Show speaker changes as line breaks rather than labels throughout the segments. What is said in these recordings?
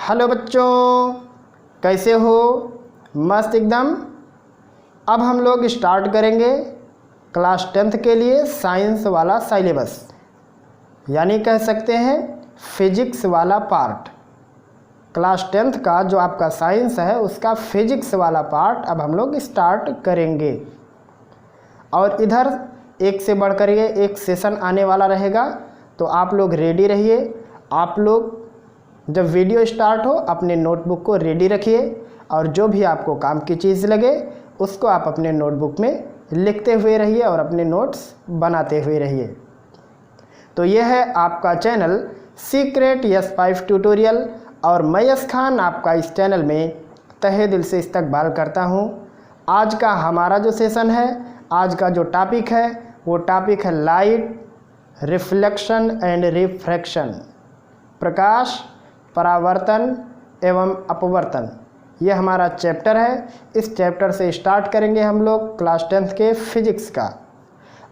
Hello बच्चों, कैसे हो? मस्त एकदम। अब हम लोग स्टार्ट करेंगे क्लास 10th के लिए साइंस वाला सिलेबस, यानी कह सकते हैं फिजिक्स वाला पार्ट। क्लास 10th का जो आपका साइंस है उसका फिजिक्स वाला पार्ट अब हम लोग स्टार्ट करेंगे। और इधर एक से बढ़कर एक सेशन आने वाला रहेगा, तो आप लोग रेडी रहिए। आप लोग जब वीडियो स्टार्ट हो अपने नोटबुक को रेडी रखिए और जो भी आपको काम की चीज़ लगे उसको आप अपने नोटबुक में लिखते हुए रहिए और अपने नोट्स बनाते हुए रहिए। तो यह है आपका चैनल सीक्रेट यस 5 ट्यूटोरियल और मैं यस खान आपका इस चैनल में तहे दिल से इस्तकबाल करता हूं। आज का हमारा जो सेशन है, आज का जो टॉपिक है वो टॉपिक है लाइट, रिफ्लेक्शन एंड रिफ्रैक्शन, प्रकाश, परावर्तन एवं अपवर्तन। यह हमारा चैप्टर है। इस चैप्टर से स्टार्ट करेंगे हम लोग क्लास 10th के फिजिक्स का।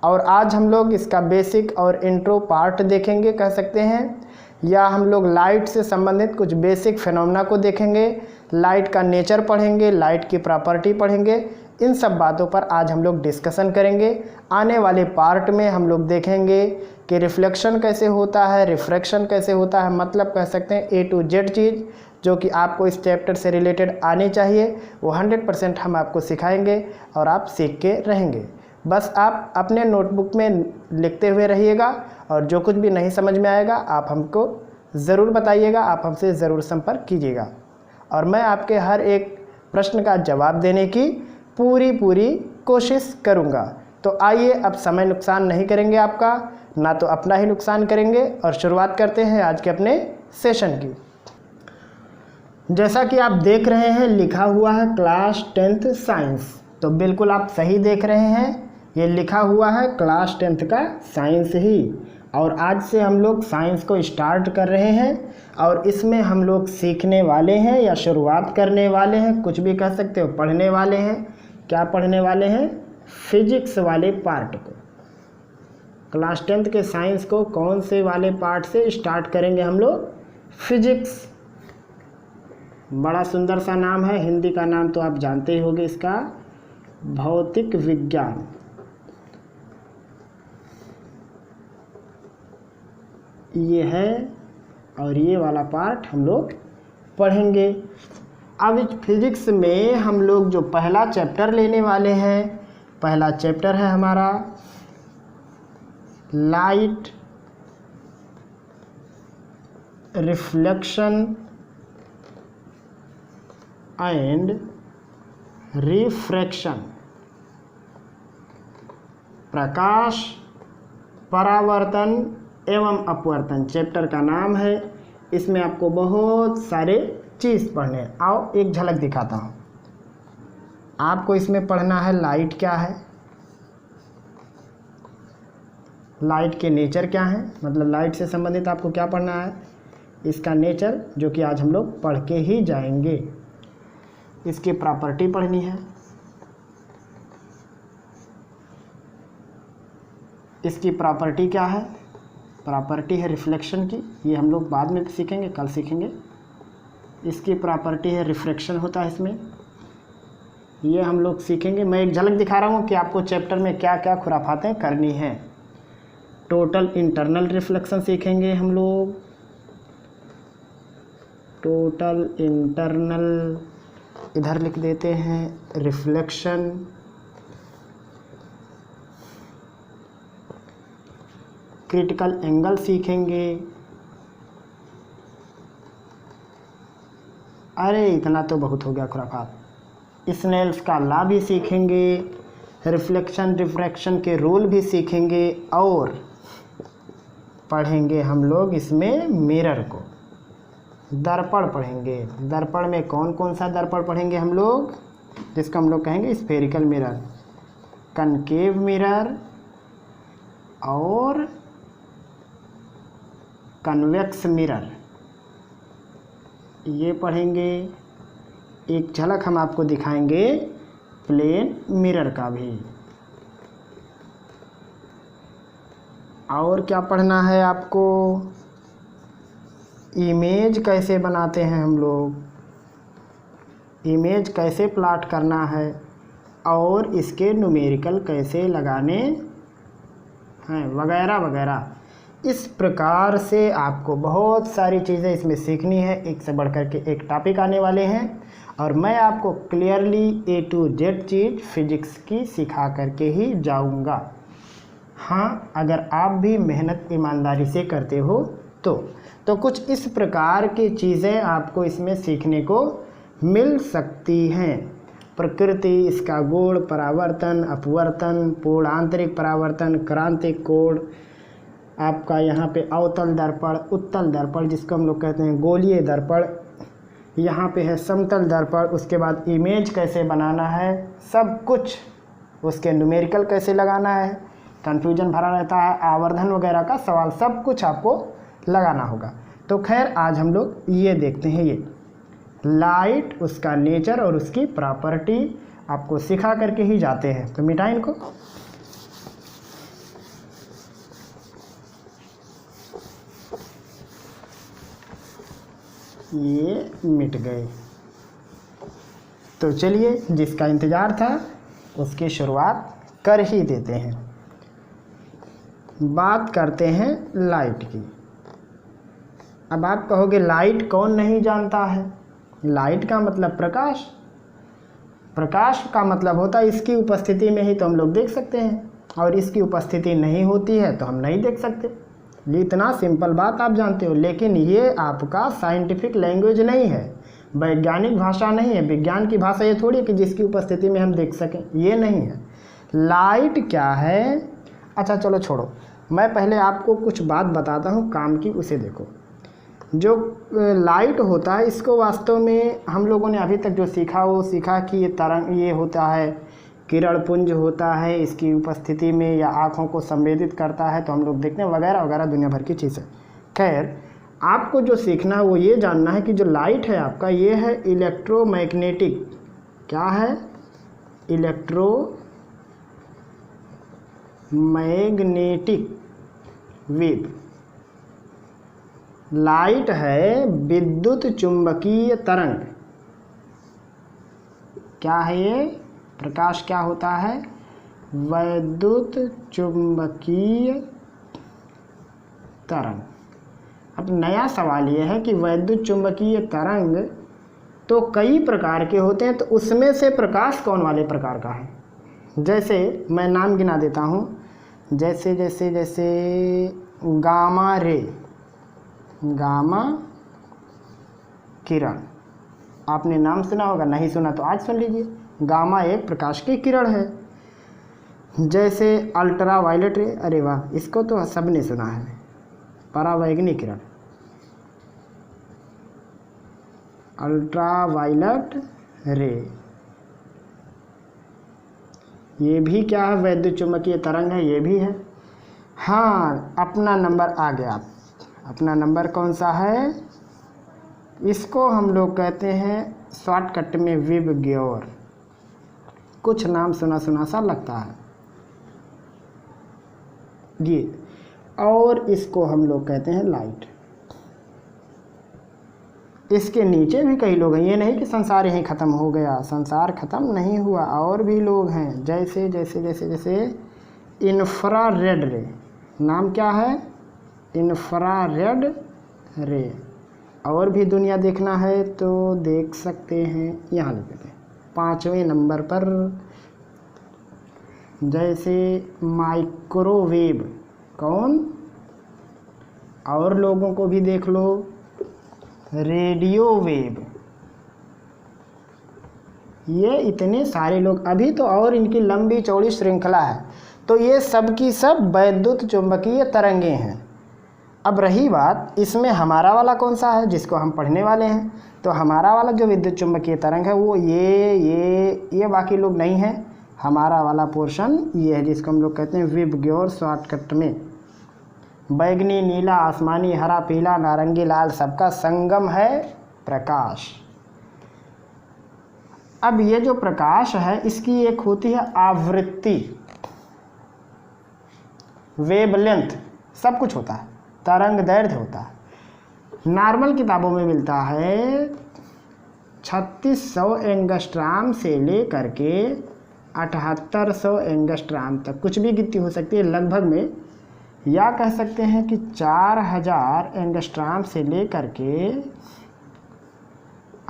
और आज हम लोग इसका बेसिक और इंट्रो पार्ट देखेंगे कह सकते हैं, या हम लोग लाइट से संबंधित कुछ बेसिक फिनोमेना को देखेंगे, लाइट का नेचर पढ़ेंगे, लाइट की प्रॉपर्टी पढ़ेंगे। इन सब बातों पर आज हम लोग डिस्कशन करेंगे। आने वाले पार्ट में हम लोग देखेंगे कि रिफ्लेक्शन कैसे होता है, रिफ्रैक्शन कैसे होता है, मतलब कह सकते हैं A to Z चीज़ जो कि आपको इस चैप्टर से रिलेटेड आनी चाहिए वो 100% हम आपको सिखाएंगे और आप सीख के रहेंगे। बस आप अपने नोटबुक में लिखते हुए रहिएगा और जो कुछ भी नहीं समझ में आएगा आप हमको ज़रूर बताइएगा, आप हमसे ज़रूर संपर्क कीजिएगा और मैं आपके हर एक प्रश्न का जवाब देने की पूरी कोशिश करूँगा। तो आइए अब समय नुकसान नहीं करेंगे आपका, ना तो अपना ही नुकसान करेंगे और शुरुआत करते हैं आज के अपने सेशन की। जैसा कि आप देख रहे हैं लिखा हुआ है क्लास 10th साइंस, तो बिल्कुल आप सही देख रहे हैं, ये लिखा हुआ है क्लास 10th का साइंस ही। और आज से हम लोग साइंस को स्टार्ट कर रहे हैं और इसमें हम लोग सीखने वाले हैं या शुरुआत करने वाले हैं, कुछ भी कह सकते हो, पढ़ने वाले हैं। क्या पढ़ने वाले हैं? फिजिक्स वाले पार्ट को। क्लास 10th के साइंस को कौन से वाले पार्ट से स्टार्ट करेंगे हम लोग? फिजिक्स। बड़ा सुंदर सा नाम है, हिंदी का नाम तो आप जानते ही होंगे इसका, भौतिक विज्ञान। ये है और ये वाला पार्ट हम लोग पढ़ेंगे। अब इस फिजिक्स में हम लोग जो पहला चैप्टर लेने वाले हैं, पहला चैप्टर है हमारा लाइट, रिफ्लेक्शन एंड रिफ्रैक्शन, प्रकाश, परावर्तन एवं अपवर्तन चैप्टर का नाम है। इसमें आपको बहुत सारे चीज़ पढ़ने। आओ एक झलक दिखाता हूँ आपको। इसमें पढ़ना है लाइट क्या है, लाइट के नेचर क्या है, मतलब लाइट से संबंधित आपको क्या पढ़ना है, इसका नेचर, जो कि आज हम लोग पढ़ के ही जाएंगे। इसकी प्रॉपर्टी पढ़नी है, इसकी प्रॉपर्टी क्या है, प्रॉपर्टी है रिफ्लेक्शन की, ये हम लोग बाद में सीखेंगे, कल सीखेंगे। इसकी प्रॉपर्टी है रिफ्रैक्शन होता है इसमें, ये हम लोग सीखेंगे। मैं एक झलक दिखा रहा हूँ कि आपको चैप्टर में क्या क्या खुराफातें करनी हैं। टोटल इंटरनल रिफ्लेक्शन सीखेंगे हम लोग, टोटल इंटरनल, इधर लिख देते हैं रिफ्लेक्शन, क्रिटिकल एंगल सीखेंगे। अरे इतना तो बहुत हो गया खुराफात। स्नेल्स का लॉ भी सीखेंगे, रिफ्लेक्शन रिफ्रैक्शन के रूल भी सीखेंगे और पढ़ेंगे हम लोग इसमें मिरर को, दर्पण पढ़ेंगे। दर्पण में कौन कौन सा दर्पण पढ़ेंगे हम लोग, जिसको हम लोग कहेंगे स्फेरिकल मिरर, कनकेव मिरर और कन्वेक्स मिरर, ये पढ़ेंगे। एक झलक हम आपको दिखाएंगे प्लेन मिरर का भी। और क्या पढ़ना है आपको? इमेज कैसे बनाते हैं हम लोग, इमेज कैसे प्लॉट करना है और इसके न्यूमेरिकल कैसे लगाने हैं वगैरह वगैरह। इस प्रकार से आपको बहुत सारी चीज़ें इसमें सीखनी है, एक से बढ़कर के एक टॉपिक आने वाले हैं और मैं आपको clearly A to Z cheese physics की सिखा करके ही जाऊंगा। हाँ, अगर आप भी मेहनत ईमानदारी से करते हो तो कुछ इस प्रकार की चीज़ें आपको इसमें सीखने को मिल सकती हैं। प्रकृति, इसका गुण, परावर्तन, अपवर्तन, पूर्ण आंतरिक परावर्तन, क्रांतिक कोण, आपका यहाँ पे अवतल दर्पण, उत्तल दर्पण जिसको हम लोग कहते हैं गोलीय दर्पण, यहाँ पे है समतल दर्पण, उसके बाद इमेज कैसे बनाना है, सब कुछ, उसके न्यूमेरिकल कैसे लगाना है, कन्फ्यूजन भरा रहता है, आवर्धन वगैरह का सवाल, सब कुछ आपको लगाना होगा। तो खैर आज हम लोग ये देखते हैं, ये लाइट, उसका नेचर और उसकी प्रॉपर्टी आपको सिखा करके ही जाते हैं। तो मिटाएं इनको। ये मिट गए। तो चलिए, जिसका इंतज़ार था उसकी शुरुआत कर ही देते हैं। बात करते हैं लाइट की। अब आप कहोगे लाइट कौन नहीं जानता है। लाइट का मतलब प्रकाश, प्रकाश का मतलब होता है इसकी उपस्थिति में ही तो हम लोग देख सकते हैं और इसकी उपस्थिति नहीं होती है तो हम नहीं देख सकते। ये इतना सिंपल बात आप जानते हो, लेकिन ये आपका साइंटिफिक लैंग्वेज नहीं है, वैज्ञानिक भाषा नहीं है। विज्ञान की भाषा ये थोड़ी कि जिसकी उपस्थिति में हम देख सकें, ये नहीं है। लाइट क्या है, अच्छा चलो छोड़ो, मैं पहले आपको कुछ बात बताता हूँ काम की, उसे देखो। जो लाइट होता है इसको वास्तव में हम लोगों ने अभी तक जो सीखा वो सीखा कि ये तरंग, ये होता है किरण पुंज होता है, इसकी उपस्थिति में या आँखों को संवेदित करता है तो हम लोग देखते हैं वगैरह वगैरह दुनिया भर की चीज़ें। खैर आपको जो सीखना है वो ये जानना है कि जो लाइट है आपका, ये है इलेक्ट्रोमैग्नेटिक, क्या है, इलेक्ट्रोमैग्नेटिक वेव। लाइट है विद्युत चुंबकीय तरंग। क्या है ये, प्रकाश क्या होता है, वैद्युत चुंबकीय तरंग। अब नया सवाल ये है कि वैद्युत चुंबकीय तरंग तो कई प्रकार के होते हैं, तो उसमें से प्रकाश कौन वाले प्रकार का है। जैसे मैं नाम गिना देता हूँ, जैसे जैसे जैसे गामा रे, गामा किरण, आपने नाम सुना होगा, नहीं सुना तो आज सुन लीजिए। गामा एक प्रकाश की किरण है। जैसे अल्ट्रा वायलेट रे, अरे वाह, इसको तो सबने सुना है, परावैंगनी किरण, अल्ट्रा वायलेट रे, ये भी क्या है, वैद्युत चुंबकीय तरंग है, ये भी है। हाँ, अपना नंबर आ गया। अपना नंबर कौन सा है, इसको हम लोग कहते हैं शॉर्टकट में विबग्योर, कुछ नाम सुना सुना सा लगता है ये, और इसको हम लोग कहते हैं लाइट। इसके नीचे भी कई लोग हैं, ये नहीं कि संसार यहीं ख़त्म हो गया, संसार ख़त्म नहीं हुआ, और भी लोग हैं। जैसे जैसे जैसे जैसे इंफ्रारेड रे, नाम क्या है, इंफ्रारेड रे। और भी दुनिया देखना है तो देख सकते हैं, यहाँ लिख देते हैं 5वें नंबर पर। जैसे माइक्रोवेव, कौन, और लोगों को भी देख लो, रेडियो वेव। ये इतने सारे लोग, अभी तो और इनकी लंबी चौड़ी श्रृंखला है। तो ये सब की सब वैद्युत चुंबकीय तरंगे हैं। अब रही बात, इसमें हमारा वाला कौन सा है जिसको हम पढ़ने वाले हैं। तो हमारा वाला जो विद्युत चुंबकीय तरंग है वो ये बाकी लोग नहीं है। हमारा वाला पोर्शन ये है जिसको हम लोग कहते हैं विबग्योर, शॉर्टकट में बैगनी, नीला, आसमानी, हरा, पीला, नारंगी, लाल, सबका संगम है प्रकाश। अब ये जो प्रकाश है इसकी एक होती है आवृत्ति, वेवलेंथ, सब कुछ होता है, तरंग दैर्घ्य होता है। नॉर्मल किताबों में मिलता है 3600 एंगस्ट्राम से लेकर के 7800 एंगस्ट्राम तक, कुछ भी गिनती हो सकती है लगभग में, या कह सकते हैं कि 4000 एंगस्ट्राम से लेकर के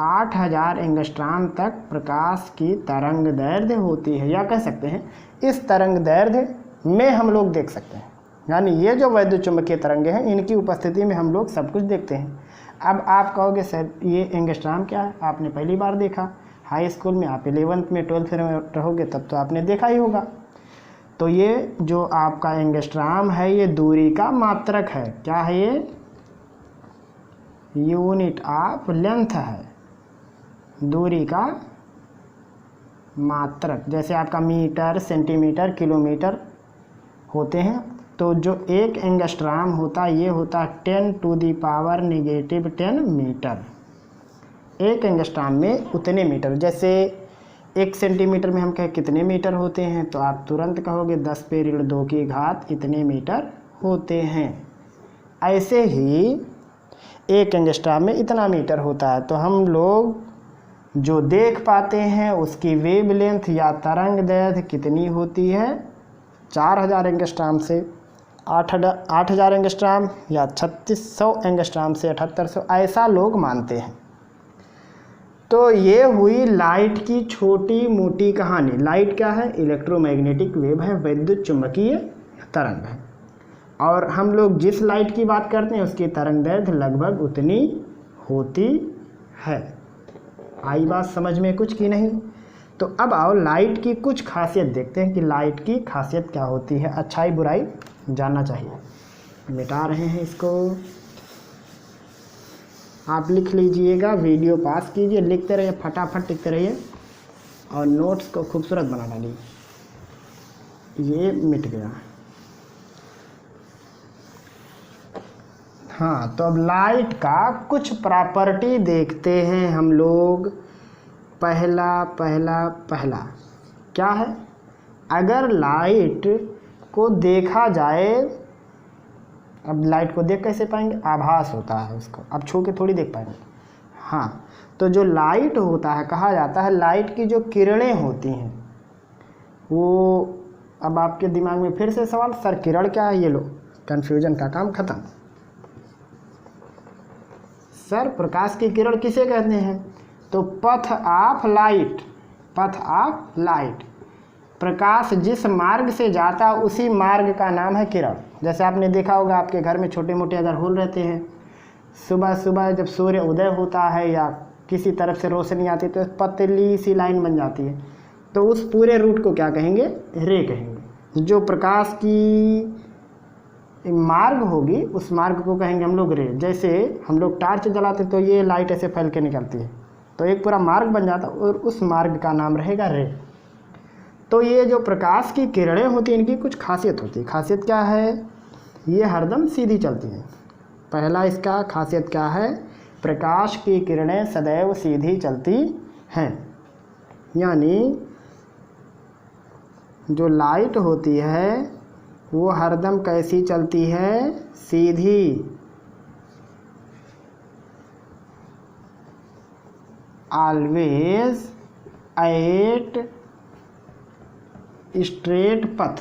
8000 एंगस्ट्राम तक प्रकाश की तरंग दैर्ध्य होती है, या कह सकते हैं इस तरंग दैर्ध्य में हम लोग देख सकते हैं। यानी ये जो वैद्युत चुंबकीय तरंगे हैं इनकी उपस्थिति में हम लोग सब कुछ देखते हैं। अब आप कहोगे सर ये एंगस्ट्राम क्या है, आपने पहली बार देखा, हाई स्कूल में आप 11th में 12th में रहोगे तब तो आपने देखा ही होगा। तो ये जो आपका एंगस्ट्राम है ये दूरी का मात्रक है। क्या है ये? यूनिट ऑफ लेंथ है, दूरी का मात्रक। जैसे आपका मीटर, सेंटीमीटर, किलोमीटर होते हैं, तो जो एक एंगस्ट्राम होता है ये होता है 10⁻⁻10 मीटर। एक एंगस्ट्राम में उतने मीटर। जैसे 1 सेंटीमीटर में हम कहें कितने मीटर होते हैं, तो आप तुरंत कहोगे 10⁻2 इतने मीटर होते हैं। ऐसे ही एक एंगस्ट्राम में इतना मीटर होता है। तो हम लोग जो देख पाते हैं उसकी वेवलेंथ या तरंग दैर्ध्य कितनी होती है? 4000 एंगस्ट्राम से 8000 एंगस्ट्राम या 3600 एंगस्ट्राम से 7800, ऐसा लोग मानते हैं। तो ये हुई लाइट की छोटी मोटी कहानी। लाइट क्या है? इलेक्ट्रोमैग्नेटिक वेव है, वैद्युत चुंबकीय तरंग है। और हम लोग जिस लाइट की बात करते हैं उसकी तरंग दैर्ध्य लगभग उतनी होती है। आई बात समझ में कुछ की नहीं? तो अब आओ लाइट की कुछ खासियत देखते हैं कि लाइट की खासियत क्या होती है, अच्छाई बुराई जानना चाहिए। मिटा रहे हैं इसको, आप लिख लीजिएगा, वीडियो पास कीजिए, लिखते रहिए, फटाफट लिखते रहिए और नोट्स को खूबसूरत बना डालिए। ये मिट गया। हाँ, तो अब लाइट का कुछ प्रॉपर्टी देखते हैं हम लोग। पहला क्या है? अगर लाइट को देखा जाए, अब लाइट को देख कैसे पाएंगे? आभास होता है उसको, अब छू के थोड़ी देख पाएंगे। हाँ, तो जो लाइट होता है, कहा जाता है लाइट की जो किरणें होती हैं वो, अब आपके दिमाग में फिर से सवाल, सर किरण क्या है? ये लो, कन्फ्यूजन का काम खत्म। सर प्रकाश की किरण किसे कहते हैं? तो path of light, path of light, प्रकाश जिस मार्ग से जाता उसी मार्ग का नाम है किरण। जैसे आपने देखा होगा आपके घर में छोटे मोटे अगर होल रहते हैं, सुबह सुबह जब सूर्य उदय होता है या किसी तरफ से रोशनी आती है तो पतली सी लाइन बन जाती है, तो उस पूरे रूट को क्या कहेंगे? रे कहेंगे। जो प्रकाश की मार्ग होगी उस मार्ग को कहेंगे हम लोग रे। जैसे हम लोग टार्च जलाते तो ये लाइट ऐसे फैल के निकलती है, तो एक पूरा मार्ग बन जाता और उस मार्ग का नाम रहेगा रे। तो ये जो प्रकाश की किरणें होती हैं इनकी कुछ खासियत होती है। खासियत क्या है? ये हरदम सीधी चलती हैं। पहला इसका खासियत क्या है? प्रकाश की किरणें सदैव सीधी चलती हैं। यानी जो लाइट होती है वो हरदम कैसी चलती है? सीधी। ऑलवेज एट स्ट्रेट पथ,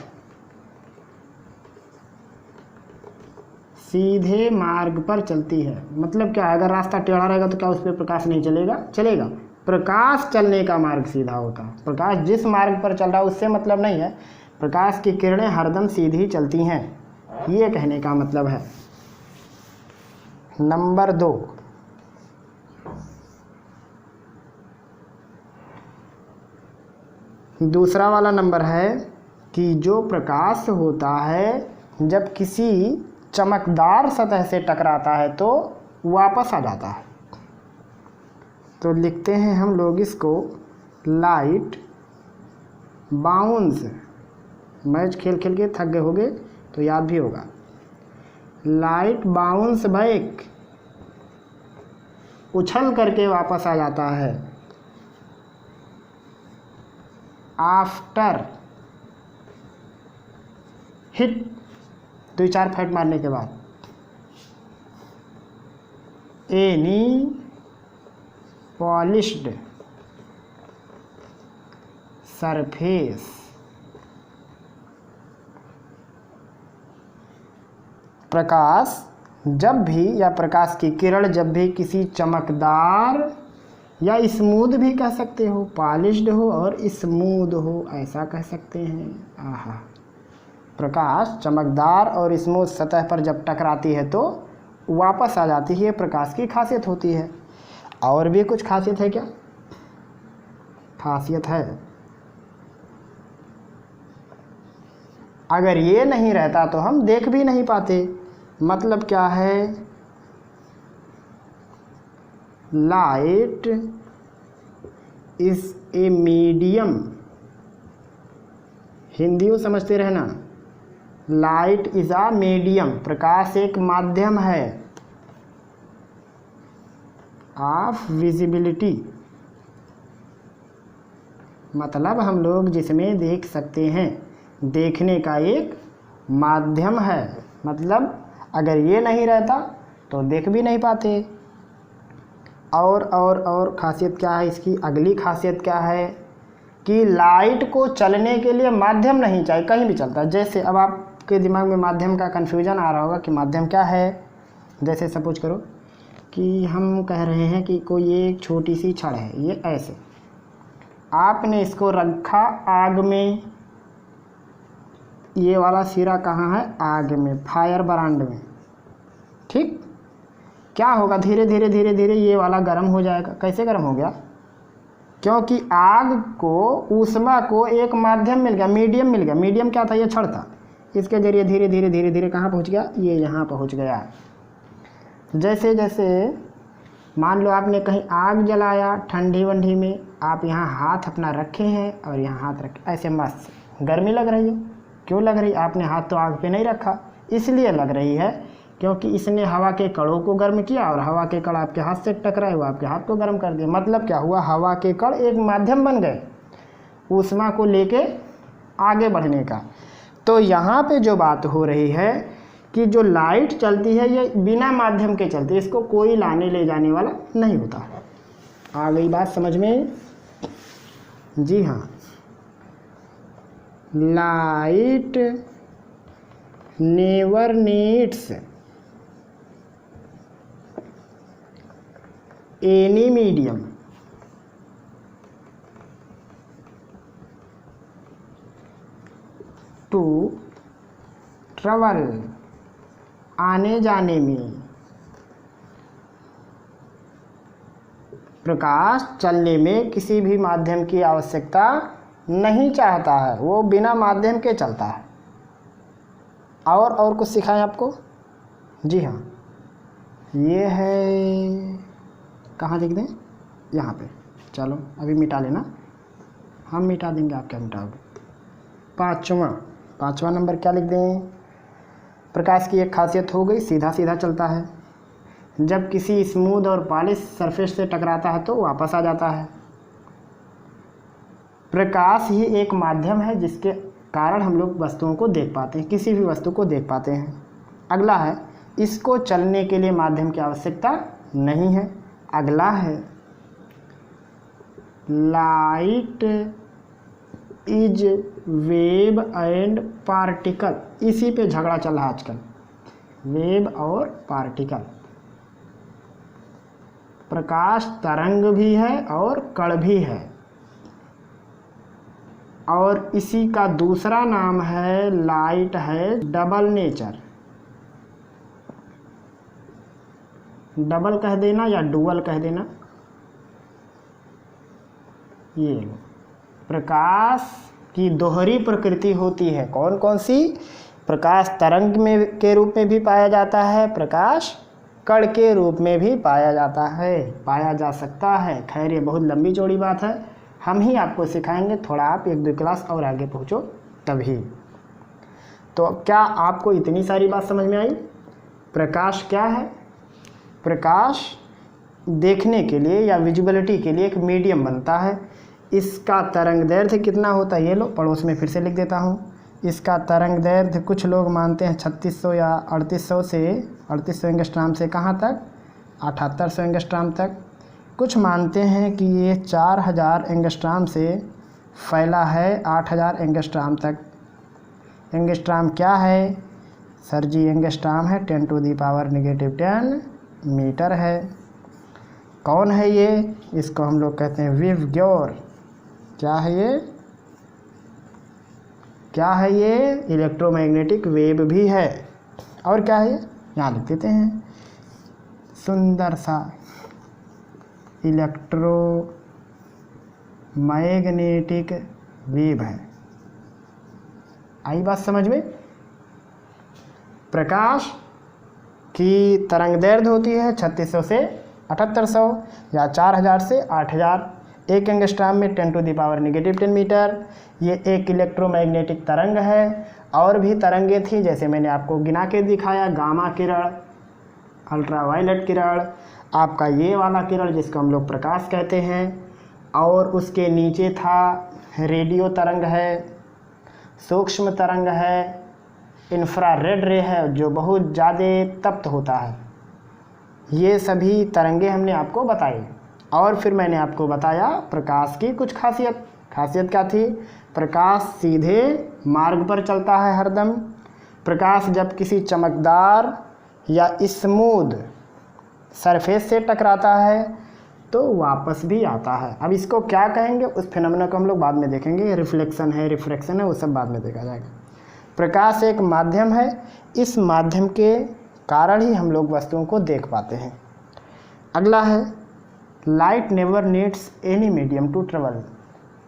सीधे मार्ग पर चलती है। मतलब क्या? अगर रास्ता टेढ़ा रहेगा तो क्या उस पर प्रकाश नहीं चलेगा? चलेगा। प्रकाश चलने का मार्ग सीधा होता है। प्रकाश जिस मार्ग पर चल रहा है उससे मतलब नहीं है, प्रकाश की किरणें हरदम सीधी चलती हैं, ये कहने का मतलब है। नंबर 2, दूसरा वाला नंबर है कि जो प्रकाश होता है जब किसी चमकदार सतह से टकराता है तो वापस आ जाता है। तो लिखते हैं हम लोग इसको, लाइट बाउंस। मैच खेल खेल के थक गए होगे तो याद भी होगा। लाइट बाउंस बैक, उछल करके वापस आ जाता है। आफ्टर हिट, 2-4 फैट मारने के बाद। Any polished surface. प्रकाश जब भी या प्रकाश की किरण जब भी किसी चमकदार या स्मूथ भी कह सकते हो, पॉलिश्ड हो और स्मूथ हो, ऐसा कह सकते हैं। आहा, प्रकाश चमकदार और स्मूथ सतह पर जब टकराती है तो वापस आ जाती है, प्रकाश की खासियत होती है। और भी कुछ खासियत है क्या? खासियत है, अगर ये नहीं रहता तो हम देख भी नहीं पाते। मतलब क्या है? Light is a medium, Hindi में समझते रहना, लाइट इज अ मीडियम, प्रकाश एक माध्यम है ऑफ विजिबिलिटी, मतलब हम लोग जिसमें देख सकते हैं, देखने का एक माध्यम है। मतलब अगर ये नहीं रहता तो देख भी नहीं पाते। और खासियत क्या है इसकी? अगली खासियत क्या है कि लाइट को चलने के लिए माध्यम नहीं चाहिए, कहीं भी चलता है। जैसे अब आपके दिमाग में माध्यम का कन्फ्यूजन आ रहा होगा कि माध्यम क्या है। जैसे सपोज करो कि हम कह रहे हैं कि कोई एक छोटी सी छड़ है, ये ऐसे आपने इसको रखा आग में, ये वाला सिरा कहाँ है? आग में, फायर ब्रांड में। ठीक, क्या होगा? धीरे धीरे धीरे धीरे ये वाला गर्म हो जाएगा। कैसे गर्म हो गया? क्योंकि आग को, ऊष्मा को एक माध्यम मिल गया, मीडियम मिल गया। मीडियम क्या था? ये छड़ था। इसके जरिए धीरे धीरे धीरे धीरे कहाँ पहुँच गया? ये यहाँ पहुँच गया। जैसे जैसे मान लो आपने कहीं आग जलाया ठंडी वंडी में, आप यहाँ हाथ अपना रखे हैं और यहाँ हाथ रखे, ऐसे मस्त गर्मी लग रही है। क्यों लग रही? आपने हाथ तो आग पे नहीं रखा, इसलिए लग रही है क्योंकि इसने हवा के कणों को गर्म किया और हवा के कण आपके हाथ से टकराए, वो आपके हाथ को गर्म कर दिया। मतलब क्या हुआ? हवा के कण एक माध्यम बन गए ऊष्मा को लेके आगे बढ़ने का। तो यहाँ पे जो बात हो रही है कि जो लाइट चलती है ये बिना माध्यम के चलती है, इसको कोई लाने ले जाने वाला नहीं होता। आ गई बात समझ में? जी हाँ, light never needs any medium to travel, आने जाने में। प्रकाश चलने में किसी भी माध्यम की आवश्यकता नहीं चाहता है, वो बिना माध्यम के चलता है। और कुछ सिखाएं आपको? जी हाँ, ये है, कहाँ लिख दें? यहाँ पे। चलो अभी मिटा लेना, हम मिटा देंगे, आप क्या मिटाओगे? पाँचवा नंबर क्या लिख दें? प्रकाश की एक खासियत हो गई, सीधा सीधा चलता है। जब किसी स्मूथ और पॉलिश सरफेस से टकराता है तो वापस आ जाता है। प्रकाश ही एक माध्यम है जिसके कारण हम लोग वस्तुओं को देख पाते हैं, किसी भी वस्तु को देख पाते हैं। अगला है, इसको चलने के लिए माध्यम की आवश्यकता नहीं है। अगला है, light is wave and particle. इसी पे झगड़ा चल रहा है आजकल, वेव और पार्टिकल। प्रकाश तरंग भी है और कण भी है, और इसी का दूसरा नाम है, लाइट है डबल नेचर। डबल कह देना या डुअल कह देना। ये लो, प्रकाश की दोहरी प्रकृति होती है। कौन कौन सी? प्रकाश तरंग में के रूप में भी पाया जाता है, प्रकाश कण के रूप में भी पाया जाता है, पाया जा सकता है। खैर ये बहुत लंबी चौड़ी बात है, हम ही आपको सिखाएंगे, थोड़ा आप 1-2 क्लास और आगे पहुँचो तभी। तो क्या आपको इतनी सारी बात समझ में आई? प्रकाश क्या है? प्रकाश देखने के लिए या विजिबिलिटी के लिए एक मीडियम बनता है। इसका तरंग दैर्ध्य कितना होता है? ये लो पड़ोस में फिर से लिख देता हूँ। इसका तरंग दैर्ध्य कुछ लोग मानते हैं 3600 या 3800 से 3800 एंगस्ट्रॉम से कहाँ तक? 7800 एंगस्ट्राम तक। कुछ मानते हैं कि ये 4000 एंगस्ट्राम से फैला है 8000 एंगस्ट्राम तक। एंगस्ट्राम क्या है सर जी? एंगस्ट्राम है 10⁻⁻10 मीटर है। कौन है ये? इसको हम लोग कहते हैं वेव। क्या है ये? क्या है ये? इलेक्ट्रोमैग्नेटिक वेव भी है। और क्या है ये? यहाँ लिख देते हैं, सुंदर सा इलेक्ट्रोमैग्नेटिक वेव है। आई बात समझ में? प्रकाश की तरंगदैर्घ्य होती है 3600 से 7800 या 4000 से 8000। एक एंगस्ट्राम में 10⁻⁻10 मीटर। ये एक इलेक्ट्रोमैग्नेटिक तरंग है। और भी तरंगें थी, जैसे मैंने आपको गिना के दिखाया, गामा किरण, अल्ट्रावायलेट किरण, आपका ये वाला किरण जिसको हम लोग प्रकाश कहते हैं, और उसके नीचे था रेडियो तरंग है, सूक्ष्म तरंग है, इंफ्रारेड रे है जो बहुत ज़्यादा तप्त होता है। ये सभी तरंगे हमने आपको बताई। और फिर मैंने आपको बताया प्रकाश की कुछ खासियत। खासियत क्या थी? प्रकाश सीधे मार्ग पर चलता है हरदम। प्रकाश जब किसी चमकदार या स्मूथ सरफेस से टकराता है तो वापस भी आता है। अब इसको क्या कहेंगे, उस फिनोमेना को हम लोग बाद में देखेंगे। रिफ्लेक्शन है, रिफ्रैक्शन है, वो सब बाद में देखा जाएगा। प्रकाश एक माध्यम है। इस माध्यम के कारण ही हम लोग वस्तुओं को देख पाते हैं। अगला है light never needs any medium to travel.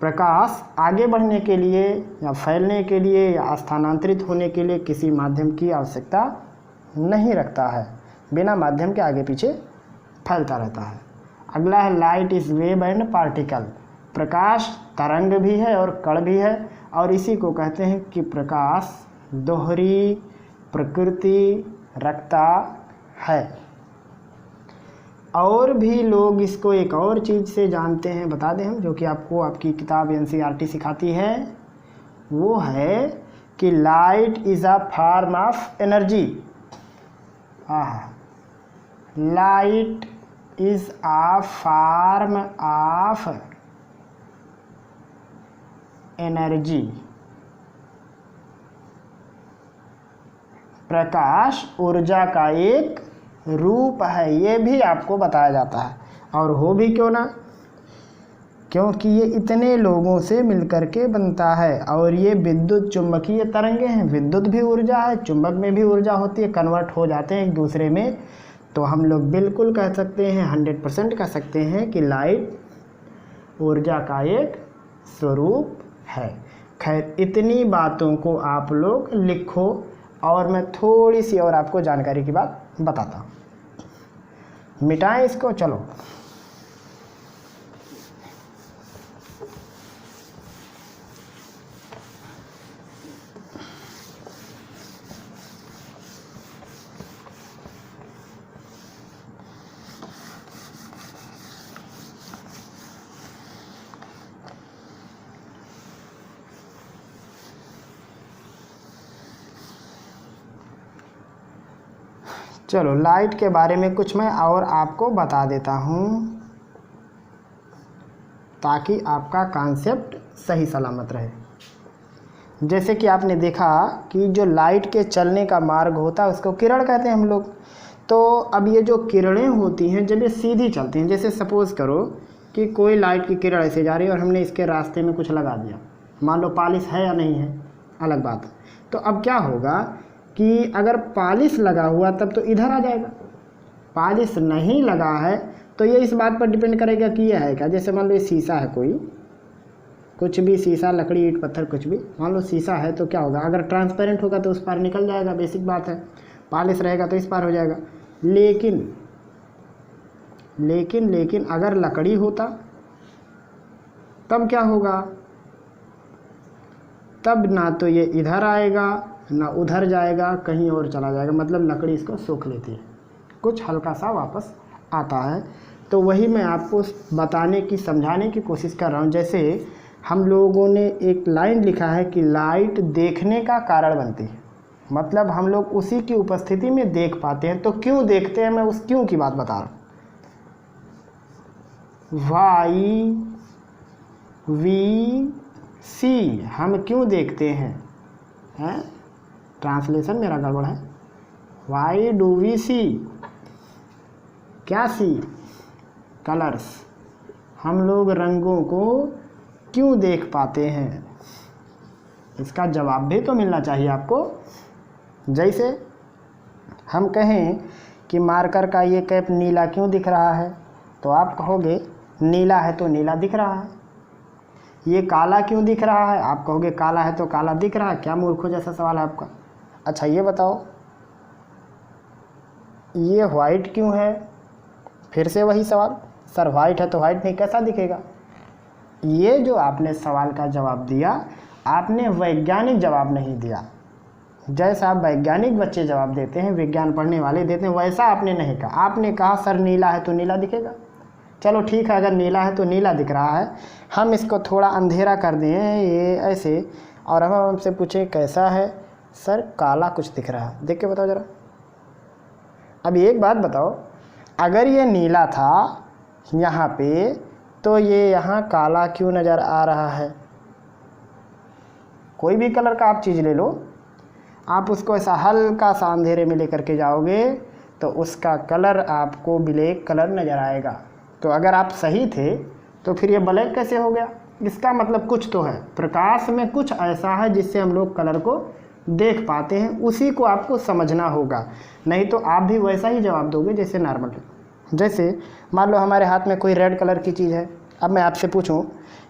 प्रकाश आगे बढ़ने के लिए या फैलने के लिए या स्थानांतरित होने के लिए किसी माध्यम की आवश्यकता नहीं रखता है। बिना माध्यम के आगे पीछे फैलता रहता है। अगला है light is wave and particle. प्रकाश तरंग भी है और कण भी है, और इसी को कहते हैं कि प्रकाश दोहरी प्रकृति रखता है। और भी लोग इसको एक और चीज़ से जानते हैं, बता दें हम, जो कि आपको आपकी किताब NCERT सिखाती है। वो है कि light is a form of energy. Light is a form of energy. प्रकाश ऊर्जा का एक रूप है, ये भी आपको बताया जाता है। और हो भी क्यों ना, क्योंकि ये इतने लोगों से मिलकर के बनता है। और ये विद्युत चुंबकीय तरंगे हैं। विद्युत भी ऊर्जा है, चुंबक में भी ऊर्जा होती है, कन्वर्ट हो जाते हैं एक दूसरे में। तो हम लोग बिल्कुल कह सकते हैं, 100% कह सकते हैं कि लाइट ऊर्जा का एक स्वरूप है। खैर, इतनी बातों को आप लोग लिखो, और मैं थोड़ी सी और आपको जानकारी की बात बताता हूँ। मिटाएं इसको, चलो। चलो, लाइट के बारे में कुछ मैं और आपको बता देता हूँ, ताकि आपका कॉन्सेप्ट सही सलामत रहे। जैसे कि आपने देखा कि जो लाइट के चलने का मार्ग होता है उसको किरण कहते हैं हम लोग। तो अब ये जो किरणें होती हैं, जब ये सीधी चलती हैं, जैसे सपोज़ करो कि कोई लाइट की किरण ऐसे जा रही है और हमने इसके रास्ते में कुछ लगा दिया, मान लो पॉलिश है या नहीं है, अलग बात है। तो अब क्या होगा कि अगर पॉलिश लगा हुआ तब तो इधर आ जाएगा, पॉलिश नहीं लगा है तो ये इस बात पर डिपेंड करेगा कि ये है क्या। जैसे मान लो ये शीशा है, कोई कुछ भी शीशा, लकड़ी, ईंट, पत्थर, कुछ भी मान लो शीशा है, तो क्या होगा, अगर ट्रांसपेरेंट होगा तो उस पार निकल जाएगा, बेसिक बात है। पॉलिश रहेगा तो इस पार हो जाएगा। लेकिन अगर लकड़ी होता तब क्या होगा, तब ना तो ये इधर आएगा ना उधर जाएगा, कहीं और चला जाएगा। मतलब लकड़ी इसको सोख लेती है, कुछ हल्का सा वापस आता है। तो वही मैं आपको बताने की, समझाने की कोशिश कर रहा हूँ। जैसे हम लोगों ने एक लाइन लिखा है कि लाइट देखने का कारण बनती है, मतलब हम लोग उसी की उपस्थिति में देख पाते हैं। तो क्यों देखते हैं, मैं उस क्यों की बात बता रहा हूँ। वाई वी सी, हम क्यों देखते हैं? ट्रांसलेशन मेरा गड़बड़ है। वाई डू वी सी, क्या सी? कलर्स, हम लोग रंगों को क्यों देख पाते हैं? इसका जवाब भी तो मिलना चाहिए आपको। जैसे हम कहें कि मार्कर का ये कैप नीला क्यों दिख रहा है, तो आप कहोगे नीला है तो नीला दिख रहा है। ये काला क्यों दिख रहा है, आप कहोगे काला है तो काला दिख रहा है। क्या मूर्खों जैसा सवाल है आपका। अच्छा ये बताओ, ये वाइट क्यों है? फिर से वही सवाल, सर वाइट है तो वाइट नहीं कैसा दिखेगा? ये जो आपने सवाल का जवाब दिया, आपने वैज्ञानिक जवाब नहीं दिया। जैसा आप वैज्ञानिक बच्चे जवाब देते हैं, विज्ञान पढ़ने वाले देते हैं, वैसा आपने नहीं कहा। आपने कहा सर नीला है तो नीला दिखेगा। चलो ठीक है, अगर नीला है तो नीला दिख रहा है, हम इसको थोड़ा अंधेरा कर दें ये ऐसे, और हम हमसे पूछें कैसा है, सर काला कुछ दिख रहा है। देख के बताओ ज़रा। अब एक बात बताओ, अगर ये नीला था यहाँ पे, तो ये यहाँ काला क्यों नज़र आ रहा है? कोई भी कलर का आप चीज़ ले लो, आप उसको ऐसा हल्का सा अंधेरे में लेकर के जाओगे तो उसका कलर आपको ब्लैक कलर नज़र आएगा। तो अगर आप सही थे तो फिर ये ब्लैक कैसे हो गया? इसका मतलब कुछ तो है, प्रकाश में कुछ ऐसा है जिससे हम लोग कलर को देख पाते हैं, उसी को आपको समझना होगा। नहीं तो आप भी वैसा ही जवाब दोगे जैसे नॉर्मल। जैसे मान लो हमारे हाथ में कोई रेड कलर की चीज़ है, अब मैं आपसे पूछूं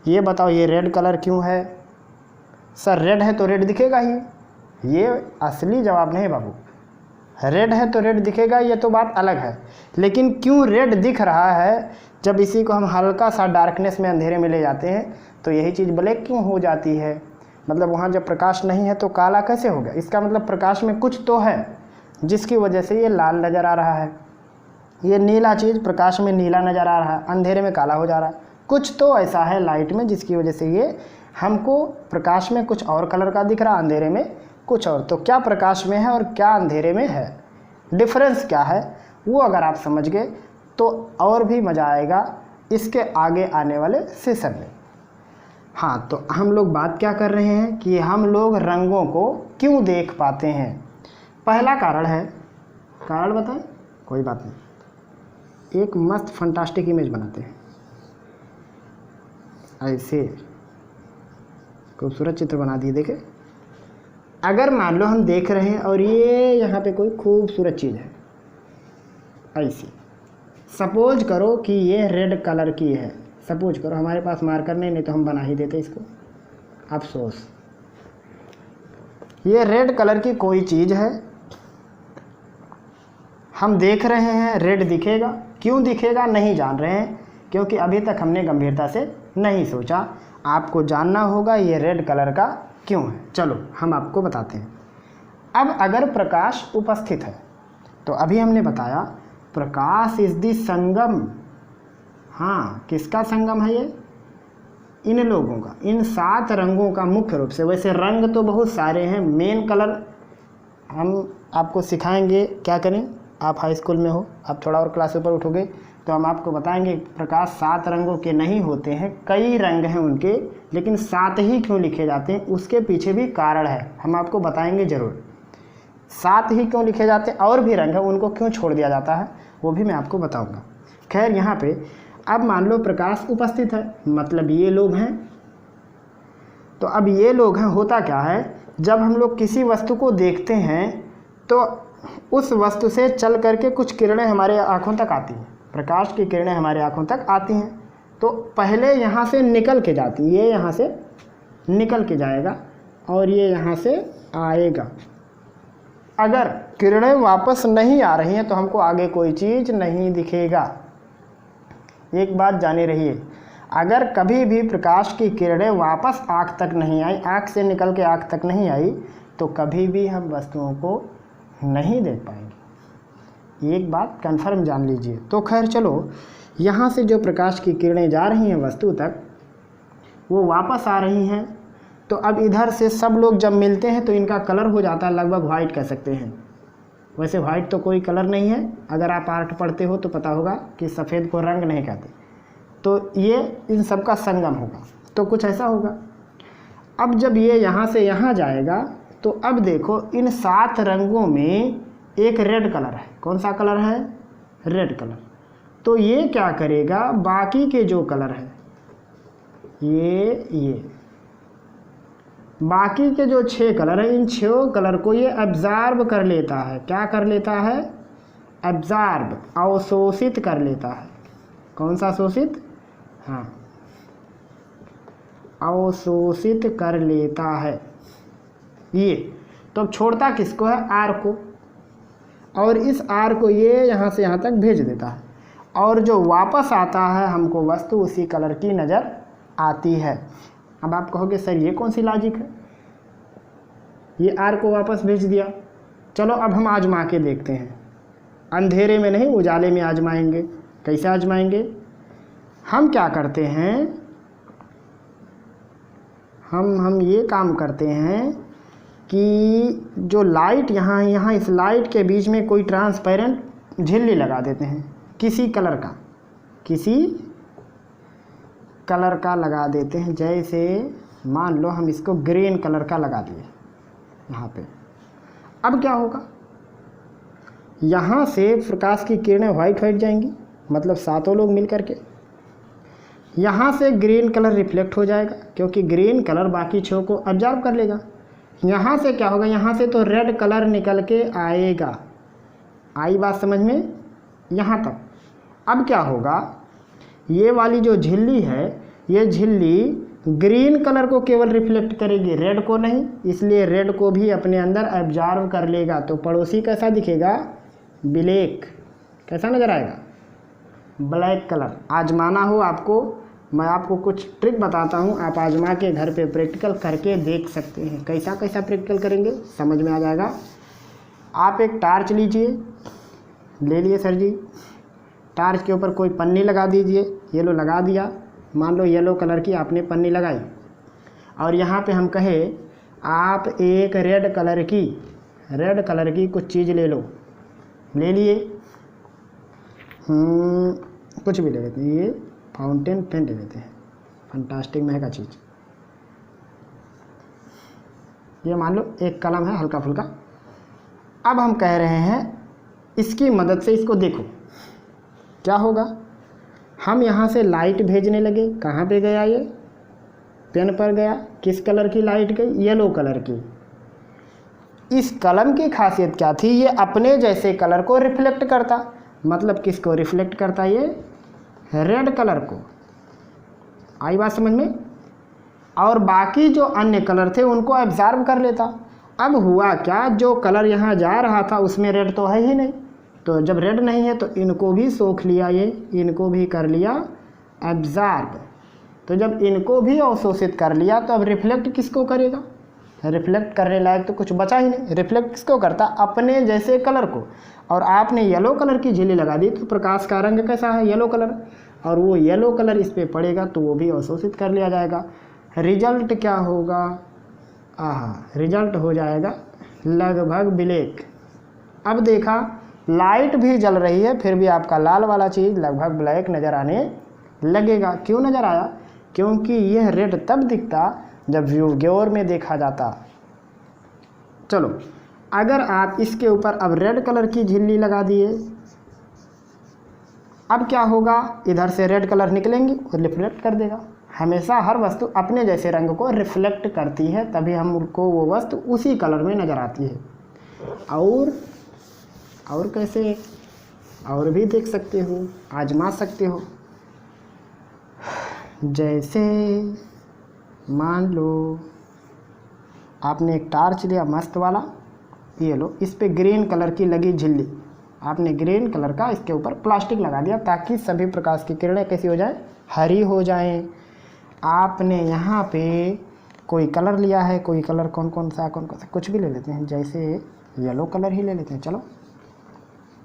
ये बताओ ये रेड कलर क्यों है? सर रेड है तो रेड दिखेगा ही। ये असली जवाब नहीं बाबू, रेड है तो रेड दिखेगा, ये तो बात अलग है। लेकिन क्यों रेड दिख रहा है, जब इसी को हम हल्का सा डार्कनेस में अंधेरे में ले जाते हैं तो यही चीज़ ब्लैक क्यों हो जाती है? मतलब वहाँ जब प्रकाश नहीं है तो काला कैसे हो गया? इसका मतलब प्रकाश में कुछ तो है जिसकी वजह से ये लाल नज़र आ रहा है। ये नीला चीज़ प्रकाश में नीला नज़र आ रहा है, अंधेरे में काला हो जा रहा है। कुछ तो ऐसा है लाइट में जिसकी वजह से ये हमको प्रकाश में कुछ और कलर का दिख रहा, अंधेरे में कुछ और। तो क्या प्रकाश में है और क्या अंधेरे में है, डिफरेंस क्या है, वो अगर आप समझ गए तो और भी मज़ा आएगा इसके आगे आने वाले सेशन में। हाँ, तो हम लोग बात क्या कर रहे हैं कि हम लोग रंगों को क्यों देख पाते हैं। पहला कारण है, कारण बताएं? कोई बात नहीं, एक मस्त फंटास्टिक इमेज बनाते हैं, ऐसे खूबसूरत चित्र बना दिए। देखें, अगर मान लो हम देख रहे हैं और ये यहाँ पे कोई खूबसूरत चीज़ है, ऐसी सपोज करो कि ये रेड कलर की है। सपोज करो, हमारे पास मार्कर नहीं तो हम बना ही देते इसको, अफसोस। ये रेड कलर की कोई चीज़ है, हम देख रहे हैं, रेड दिखेगा। क्यों दिखेगा नहीं जान रहे हैं, क्योंकि अभी तक हमने गंभीरता से नहीं सोचा। आपको जानना होगा ये रेड कलर का क्यों है। चलो हम आपको बताते हैं। अब अगर प्रकाश उपस्थित है तो अभी हमने बताया प्रकाश इज दी संगम। हाँ, किसका संगम है ये? इन लोगों का, इन 7 रंगों का मुख्य रूप से। वैसे रंग तो बहुत सारे हैं, मेन कलर हम आपको सिखाएंगे क्या करें। आप हाई स्कूल में हो, आप थोड़ा और क्लास ऊपर उठोगे तो हम आपको बताएंगे प्रकाश 7 रंगों के नहीं होते हैं, कई रंग हैं उनके, लेकिन 7 ही क्यों लिखे जाते हैं उसके पीछे भी कारण है, हम आपको बताएंगे ज़रूर। 7 ही क्यों लिखे जाते हैं, और भी रंग है उनको क्यों छोड़ दिया जाता है वो भी मैं आपको बताऊंगा। खैर, यहाँ पे अब मान लो प्रकाश उपस्थित है, मतलब ये लोग हैं। तो अब ये लोग हैं, होता क्या है, जब हम लोग किसी वस्तु को देखते हैं तो उस वस्तु से चल करके कुछ किरणें हमारे आँखों तक आती हैं, प्रकाश की किरणें हमारे आँखों तक आती हैं। तो पहले यहाँ से निकल के जाती, ये यहाँ से निकल के जाएगा और ये यहाँ से आएगा। अगर किरणें वापस नहीं आ रही हैं तो हमको आगे कोई चीज़ नहीं दिखेगा। एक बात जाने रहिए, अगर कभी भी प्रकाश की किरणें वापस आँख तक नहीं आई, आँख से निकल के आँख तक नहीं आई, तो कभी भी हम वस्तुओं को नहीं देख पाएंगे। एक बात कन्फर्म जान लीजिए। तो खैर चलो, यहाँ से जो प्रकाश की किरणें जा रही हैं वस्तु तक, वो वापस आ रही हैं। तो अब इधर से सब लोग जब मिलते हैं तो इनका कलर हो जाता है लगभग वाइट कह सकते हैं। वैसे वाइट तो कोई कलर नहीं है, अगर आप आर्ट पढ़ते हो तो पता होगा कि सफ़ेद को रंग नहीं कहते। तो ये इन सब का संगम होगा, तो कुछ ऐसा होगा। अब जब ये यहाँ से यहाँ जाएगा तो अब देखो इन 7 रंगों में एक रेड कलर है। कौन सा कलर है? Red colour. तो ये क्या करेगा, बाकी के जो कलर है ये बाकी के जो 6 कलर है, इन 6 कलर को ये एब्जॉर्ब कर लेता है। क्या कर लेता है? एब्जॉर्ब, अवशोषित कर लेता है। कौन सा शोषित? हाँ, अवशोषित कर लेता है ये। तो अब छोड़ता किसको है? आर को। और इस आर को ये यहाँ से यहाँ तक भेज देता है, और जो वापस आता है हमको वस्तु उसी कलर की नज़र आती है। अब आप कहोगे सर ये कौन सी लॉजिक है, ये आर को वापस भेज दिया। चलो अब हम आजमा के देखते हैं, अंधेरे में नहीं उजाले में आजमाएंगे। कैसे आजमाएंगे? हम क्या करते हैं, हम ये काम करते हैं कि जो लाइट यहाँ इस लाइट के बीच में कोई ट्रांसपेरेंट झिल्ली लगा देते हैं, किसी कलर का लगा देते हैं। जैसे मान लो हम इसको ग्रीन कलर का लगा दिए यहाँ पे। अब क्या होगा, यहाँ से प्रकाश की किरणें वाइट जाएंगी, मतलब 7 लोग मिल करके यहाँ से ग्रीन कलर रिफ्लेक्ट हो जाएगा, क्योंकि ग्रीन कलर बाकी 6 को ऑब्जर्व कर लेगा। यहाँ से क्या होगा, यहाँ से तो रेड कलर निकल के आएगा। आई बात समझ में यहाँ तक? अब क्या होगा, ये वाली जो झिल्ली है, ये झिल्ली ग्रीन कलर को केवल रिफ्लेक्ट करेगी, रेड को नहीं, इसलिए रेड को भी अपने अंदर एब्जॉर्व कर लेगा। तो पड़ोसी कैसा दिखेगा? ब्लैक। कैसा नज़र आएगा? Black colour. आजमाना हो आपको, मैं आपको कुछ ट्रिक बताता हूँ, आप आजमा के घर पे प्रैक्टिकल करके देख सकते हैं। कैसा प्रैक्टिकल करेंगे समझ में आ जाएगा। आप एक टार्च लीजिए, ले लिए सर जी, टार्च के ऊपर कोई पन्नी लगा दीजिए। येलो लगा दिया, मान लो येलो कलर की आपने पन्नी लगाई, और यहाँ पे हम कहे आप एक रेड कलर की कुछ चीज़ ले लो। ले लिए, कुछ भी ले लेते हैं, ये फाउंटेन पेन ले लेते हैं, फंटास्टिक महंगा चीज़। ये मान लो एक कलम है हल्का फुल्का। अब हम कह रहे हैं इसकी मदद से इसको देखो क्या होगा। हम यहाँ से लाइट भेजने लगे, कहाँ पे गया ये? पेन पर गया। किस कलर की लाइट गई? येलो कलर की। इस कलम की खासियत क्या थी? ये अपने जैसे कलर को रिफ्लेक्ट करता। मतलब किसको रिफ्लेक्ट करता? ये रेड कलर को। आई बात समझ में? और बाकी जो अन्य कलर थे उनको एब्जॉर्ब कर लेता। अब हुआ क्या, जो कलर यहाँ जा रहा था उसमें रेड तो है ही नहीं, तो जब रेड नहीं है तो इनको भी सोख लिया, ये इनको भी कर लिया एब्जॉर्ब। तो जब इनको भी अवशोषित कर लिया तो अब रिफ्लेक्ट किसको करेगा? रिफ्लेक्ट करने लायक तो कुछ बचा ही नहीं। रिफ्लेक्ट किसको करता? अपने जैसे कलर को। और आपने येलो कलर की झिल्ली लगा दी तो प्रकाश का रंग कैसा है? Yellow colour. और वो येलो कलर इस पर पड़ेगा तो वो भी अवशोषित कर लिया जाएगा। रिजल्ट क्या होगा? रिजल्ट हो जाएगा लगभग ब्लैक। अब देखा लाइट भी जल रही है फिर भी आपका लाल वाला चीज़ लगभग ब्लैक नज़र आने लगेगा। क्यों नज़र आया? क्योंकि यह रेड तब दिखता जब व्यूगेवर में देखा जाता। चलो अगर आप इसके ऊपर अब रेड कलर की झिल्ली लगा दिए, अब क्या होगा? इधर से रेड कलर निकलेंगी और रिफ्लेक्ट कर देगा। हमेशा हर वस्तु अपने जैसे रंग को रिफ्लेक्ट करती है, तभी हमको वो वस्तु उसी कलर में नज़र आती है। और कैसे? और भी देख सकते हो, आजमा सकते हो। जैसे मान लो आपने एक टार्च लिया मस्त वाला, ये लो, इस पे ग्रीन कलर की लगी झिल्ली, आपने ग्रीन कलर का इसके ऊपर प्लास्टिक लगा दिया ताकि सभी प्रकाश की किरणें कैसी हो जाए? हरी हो जाएं। आपने यहाँ पे कोई कलर लिया है, कोई कलर कौन सा कुछ भी ले लेते हैं, जैसे येलो कलर ही ले लेते हैं। चलो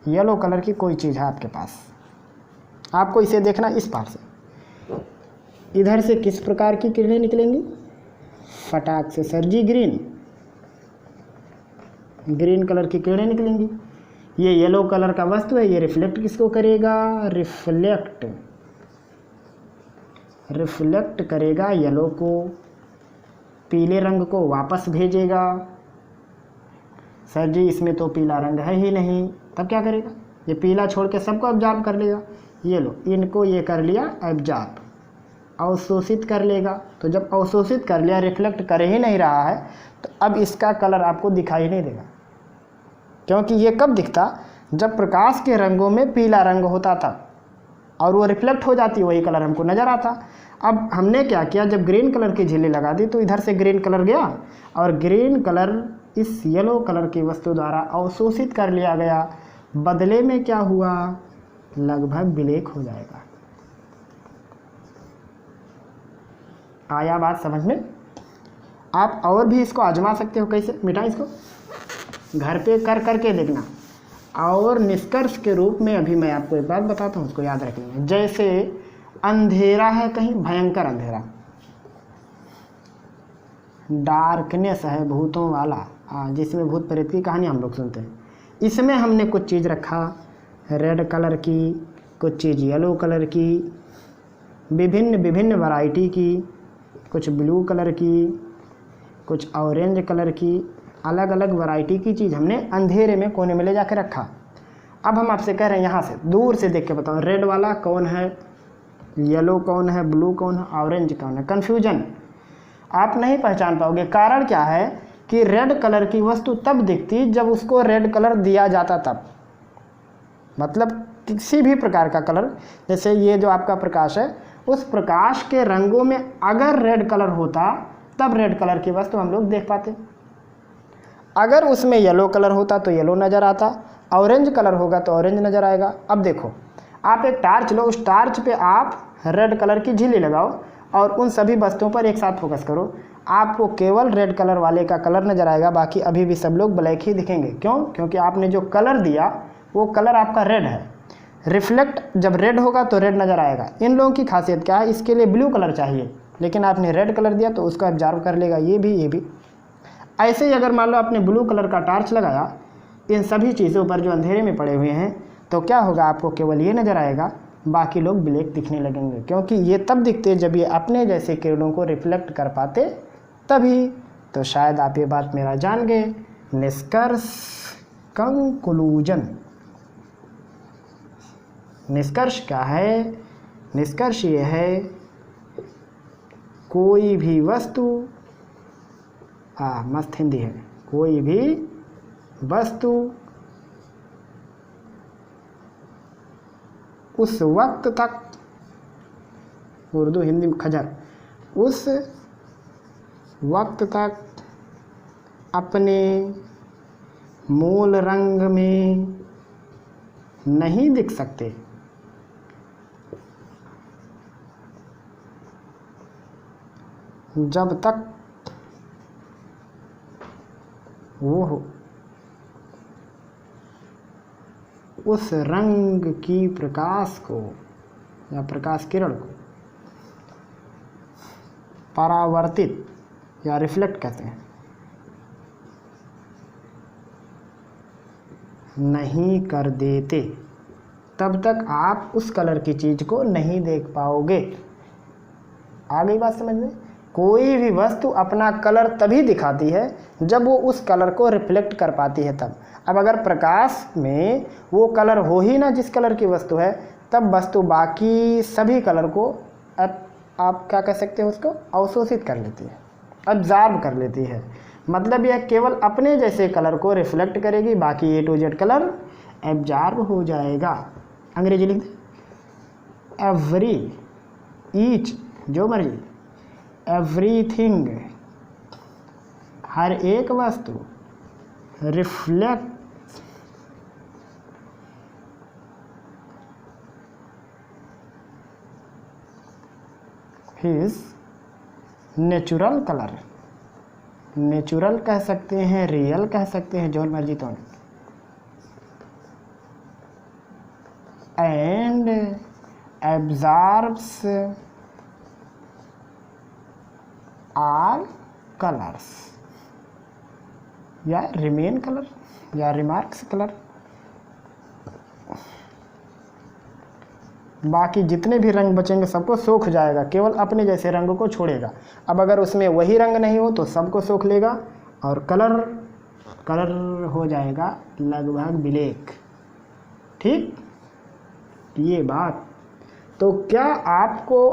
येलो कलर की कोई चीज़ है आपके पास, आपको इसे देखना इस पार से। इधर से किस प्रकार की किरणें निकलेंगी? फटाक से सर जी ग्रीन कलर की किरणें निकलेंगी। ये येलो कलर का वस्तु है, ये रिफ्लेक्ट किसको करेगा? रिफ्लेक्ट रिफ्लेक्ट करेगा येलो को, पीले रंग को वापस भेजेगा। सर जी इसमें तो पीला रंग है ही नहीं, तब क्या करेगा? ये पीला छोड़ के सबको ऑब्जॉर्व कर लेगा। ये लो, इनको ये कर लिया ऑब्जॉर्व, अवशोषित कर लेगा। तो जब अवशोषित कर लिया, रिफ्लेक्ट कर ही नहीं रहा है, तो अब इसका कलर आपको दिखाई नहीं देगा। क्योंकि ये कब दिखता? जब प्रकाश के रंगों में पीला रंग होता था और वो रिफ्लेक्ट हो जाती, वही कलर हमको नज़र आता। अब हमने क्या किया, जब ग्रीन कलर की झिल्ली लगा दी तो इधर से ग्रीन कलर गया और ग्रीन कलर इस येलो कलर की वस्तु द्वारा अवशोषित कर लिया गया। बदले में क्या हुआ? लगभग ब्लैक हो जाएगा। आया बात समझ में? आप और भी इसको आजमा सकते हो। कैसे? मिटा इसको, घर पे कर करके देखना। और निष्कर्ष के रूप में अभी मैं आपको एक बात बताता हूँ, उसको याद रखना। जैसे अंधेरा है, कहीं भयंकर अंधेरा, डार्कनेस है भूतों वाला, जिसमें भूत प्रेत की कहानी हम लोग सुनते हैं। इसमें हमने कुछ चीज़ रखा रेड कलर की, कुछ चीज़ येलो कलर की, विभिन्न विभिन्न वैरायटी की, कुछ ब्लू कलर की, कुछ ऑरेंज कलर की, अलग अलग वैरायटी की चीज़ हमने अंधेरे में कोने में ले जाकर रखा। अब हम आपसे कह रहे हैं यहाँ से दूर से देख के बताओ, रेड वाला कौन है, येलो कौन है, ब्लू कौन है, ऑरेंज कौन है। कन्फ्यूजन, आप नहीं पहचान पाओगे। कारण क्या है कि रेड कलर की वस्तु तब दिखती जब उसको रेड कलर दिया जाता तब। मतलब किसी भी प्रकार का कलर, जैसे ये जो आपका प्रकाश है, उस प्रकाश के रंगों में अगर रेड कलर होता तब रेड कलर की वस्तु हम लोग देख पाते। अगर उसमें येलो कलर होता तो येलो नज़र आता, ऑरेंज कलर होगा तो ऑरेंज नज़र आएगा। अब देखो, आप एक टार्च लो, उस टार्च पे आप रेड कलर की झिल्ली लगाओ और उन सभी वस्तुओं पर एक साथ फोकस करो, आपको केवल रेड कलर वाले का कलर नज़र आएगा, बाकी अभी भी सब लोग ब्लैक ही दिखेंगे। क्यों? क्योंकि आपने जो कलर दिया वो कलर आपका रेड है। रिफ्लेक्ट जब रेड होगा तो रेड नज़र आएगा। इन लोगों की खासियत क्या है? इसके लिए ब्लू कलर चाहिए, लेकिन आपने रेड कलर दिया तो उसको ऑब्जर्व कर लेगा, ये भी। ऐसे ही अगर मान लो आपने ब्लू कलर का टार्च लगाया इन सभी चीज़ों पर जो अंधेरे में पड़े हुए हैं, तो क्या होगा? आपको केवल ये नज़र आएगा, बाकी लोग ब्लैक दिखने लगेंगे। क्योंकि ये तब दिखते जब ये अपने जैसे किरणों को रिफ्लेक्ट कर पाते तभी। तो शायद आप ये बात मेरा जान गए। निष्कर्ष, कंक्लूजन। निष्कर्ष क्या है? निष्कर्ष ये है, कोई भी वस्तु, मस्त हिंदी है, कोई भी वस्तु उस वक्त तक, उर्दू हिंदी में खजर, उस वक्त तक अपने मूल रंग में नहीं दिख सकते जब तक वो उस रंग की प्रकाश को या प्रकाश किरण को परावर्तित या रिफ्लेक्ट कहते हैं, नहीं कर देते, तब तक आप उस कलर की चीज़ को नहीं देख पाओगे। आ गई बात समझ में? कोई भी वस्तु अपना कलर तभी दिखाती है जब वो उस कलर को रिफ्लेक्ट कर पाती है तब। अब अगर प्रकाश में वो कलर हो ही ना जिस कलर की वस्तु है, तब वस्तु बाकी सभी कलर को आप क्या कह सकते हो, उसको अवशोषित कर लेती है, ऑब्जर्व कर लेती है। मतलब यह केवल अपने जैसे कलर को रिफ्लेक्ट करेगी, बाकी ए टू जेड कलर ऑब्जर्व हो जाएगा। अंग्रेजी लिख दे, एवरी, ईच, जो मर्जी, एवरीथिंग, हर एक वस्तु, reflect his natural colour, natural कह सकते हैं, रियल कह सकते हैं, जो मर्जी तो, एंड एब्जॉर्ब्स आल कलर्स, या रिमेन कलर या रिमार्क्स कलर, बाकी जितने भी रंग बचेंगे सबको सोख जाएगा, केवल अपने जैसे रंग को छोड़ेगा। अब अगर उसमें वही रंग नहीं हो तो सबको सोख लेगा और कलर हो जाएगा लगभग ब्लैक। ठीक, ये बात। तो क्या आपको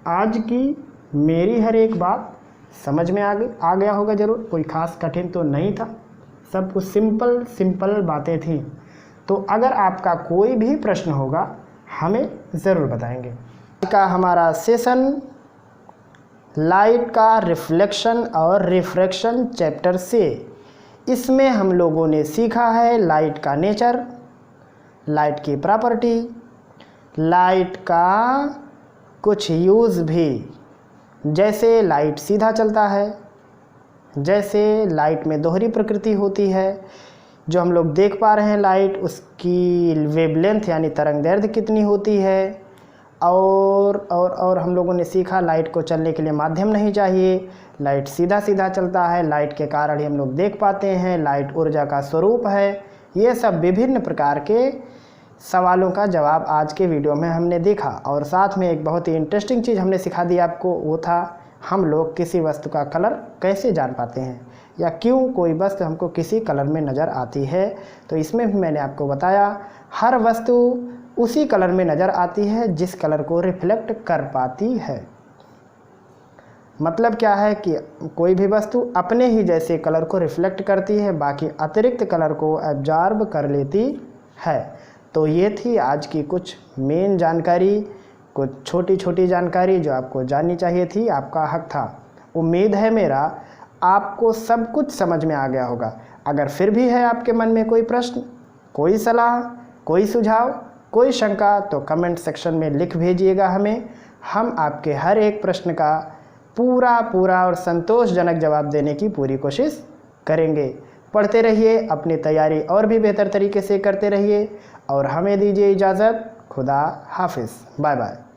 आज की मेरी हर एक बात समझ में आ गया होगा ज़रूर, कोई ख़ास कठिन तो नहीं था, सब कुछ सिंपल बातें थी। तो अगर आपका कोई भी प्रश्न होगा हमें ज़रूर बताएंगे। का हमारा सेशन लाइट का रिफ्लेक्शन और रिफ्रैक्शन चैप्टर से, इसमें हम लोगों ने सीखा है लाइट का नेचर, लाइट की प्रॉपर्टी, लाइट का कुछ यूज़ भी, जैसे लाइट सीधा चलता है, जैसे लाइट में दोहरी प्रकृति होती है, जो हम लोग देख पा रहे हैं लाइट, उसकी वेवलेंथ यानी तरंगदैर्घ्य कितनी होती है, और हम लोगों ने सीखा लाइट को चलने के लिए माध्यम नहीं चाहिए, लाइट सीधा चलता है, लाइट के कारण ही हम लोग देख पाते हैं, लाइट ऊर्जा का स्वरूप है। ये सब विभिन्न प्रकार के सवालों का जवाब आज के वीडियो में हमने देखा। और साथ में एक बहुत ही इंटरेस्टिंग चीज़ हमने सिखा दी आपको, वो था हम लोग किसी वस्तु का कलर कैसे जान पाते हैं, या क्यों कोई वस्तु हमको किसी कलर में नज़र आती है। तो इसमें भी मैंने आपको बताया हर वस्तु उसी कलर में नज़र आती है जिस कलर को रिफ्लेक्ट कर पाती है। मतलब क्या है कि कोई भी वस्तु अपने ही जैसे कलर को रिफ्लेक्ट करती है, बाकी अतिरिक्त कलर को एब्जॉर्ब कर लेती है। तो ये थी आज की कुछ मेन जानकारी, कुछ छोटी जानकारी जो आपको जाननी चाहिए थी, आपका हक था। उम्मीद है मेरा आपको सब कुछ समझ में आ गया होगा। अगर फिर भी है आपके मन में कोई प्रश्न, कोई सलाह, कोई सुझाव, कोई शंका, तो कमेंट सेक्शन में लिख भेजिएगा हमें। हम आपके हर एक प्रश्न का पूरा और संतोषजनक जवाब देने की पूरी कोशिश करेंगे। पढ़ते रहिए, अपनी तैयारी और भी बेहतर तरीके से करते रहिए और हमें दीजिए इजाज़त। खुदा हाफिज़, बाय बाय।